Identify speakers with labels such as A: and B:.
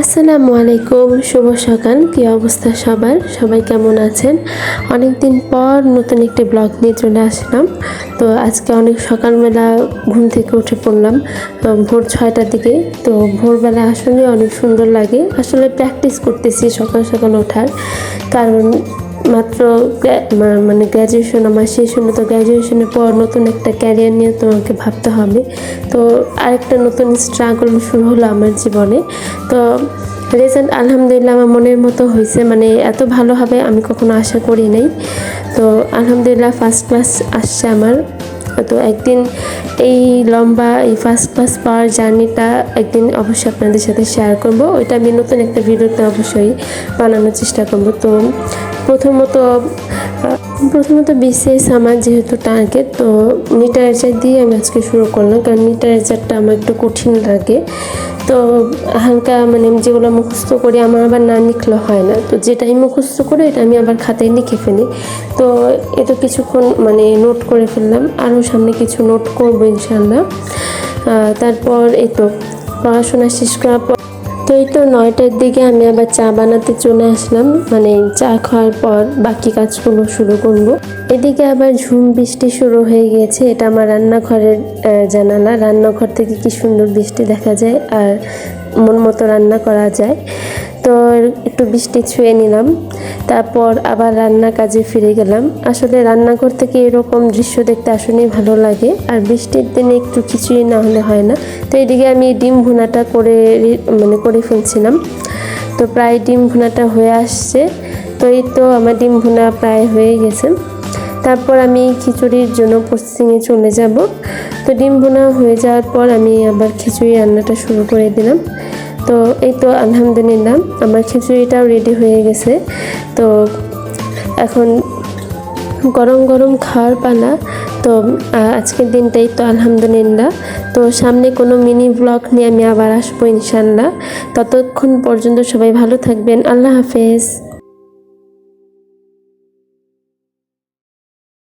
A: আসসালামু আলাইকুম, শুভ সকাল। কী অবস্থা সবার? সবাই কেমন আছেন? অনেক দিন পর নতুন একটি ব্লগ নিয়ে চলে আসলাম। তো আজকে অনেক সকালবেলা ঘুম থেকে উঠে পড়লাম ভোর 6টার দিকে। তো ভোরবেলা আসলে অনেক সুন্দর লাগে। আসলে প্র্যাকটিস করতেছি সকাল সকাল ওঠার, কারণ মাত্র মানে গ্র্যাজুয়েশন আমার শেষ হলো। তো গ্র্যাজুয়েশনের পর নতুন একটা ক্যারিয়ার নিয়ে তোমাকে ভাবতে হবে। তো আরেকটা নতুন স্ট্রাগল শুরু হলো আমার জীবনে। তো রেজাল্ট আলহামদুলিল্লাহ আমার মনের মতো হয়েছে, মানে এত ভালো হবে আমি কখনো আশা করি নাই। তো আলহামদুলিল্লাহ ফার্স্ট ক্লাস আসছে আমার। তো একদিন এই লম্বা এই ফার্স্ট ক্লাস পাওয়ার জার্নিটা একদিন অবশ্যই আপনাদের সাথে শেয়ার করব। ওইটা আমি নতুন একটা ভিডিওতে অবশ্যই বানানোর চেষ্টা করব। তো প্রথমত বিসিএস আমার যেহেতু টার্গেট, তো নিট রেজাল্ট দিয়ে আমি আজকে শুরু করলাম, কারণ নিট রেজাল্টটা আমার একটু কঠিন লাগে। তো হালকা মানে যেগুলো মুখস্থ করি আমার আবার না লিখলে হয় না। তো যেটাই মুখস্থ করে এটা আমি আবার খাতায় লিখে ফেলি। তো এটা কিছুক্ষণ মানে নোট করে ফেললাম, আরও সামনে কিছু নোট করবো ইনশাল্লাহ। তারপর এই তো পড়াশোনা শেষ করার পর তো এই তো 9টার দিকে আমি আবার চা বানাতে চলে আসলাম। মানে চা খাওয়ার পর বাকি কাজগুলো শুরু করব। এদিকে আবার ঝুম বৃষ্টি শুরু হয়ে গিয়েছে। এটা আমার রান্নাঘরের জানালা। রান্নাঘর থেকে কি সুন্দর বৃষ্টি দেখা যায় আর মন মতো রান্না করা যায়। তো একটু বৃষ্টি ছুঁয়ে নিলাম, তারপর আবার রান্না কাজে ফিরে গেলাম। আসলে রান্নাঘর থেকে এরকম দৃশ্য দেখতে আসলেই ভালো লাগে, আর বৃষ্টির দিনে একটু খিচুড়ি না হলে হয় না। তো এদিকে আমি ডিম ভুনাটা করে ফেলছিলাম। তো প্রায় ডিম ভুনাটা হয়ে আসছে। তো এই তো আমার ডিম ভুনা প্রায় হয়ে গেছে। তারপর আমি খিচুড়ির জন্য প্রসেসিংয়ে চলে যাব। তো ডিম ভুনা হয়ে যাওয়ার পর আমি আবার খিচুড়ি রান্নাটা শুরু করে দিলাম। তো এই তো আলহামদুলিল্লাহ আমার খিচুড়িটাও রেডি হয়ে গেছে। তো এখন গরম গরম খাওয়ার পালা। তো আজকের দিনটাই তো আলহামদুলিল্লাহ। তো সামনে কোনো মিনি ব্লগ নিয়ে আমি আবার আসবো ইনশাল্লাহ। ততক্ষণ পর্যন্ত সবাই ভালো থাকবেন। আল্লাহ হাফেজ।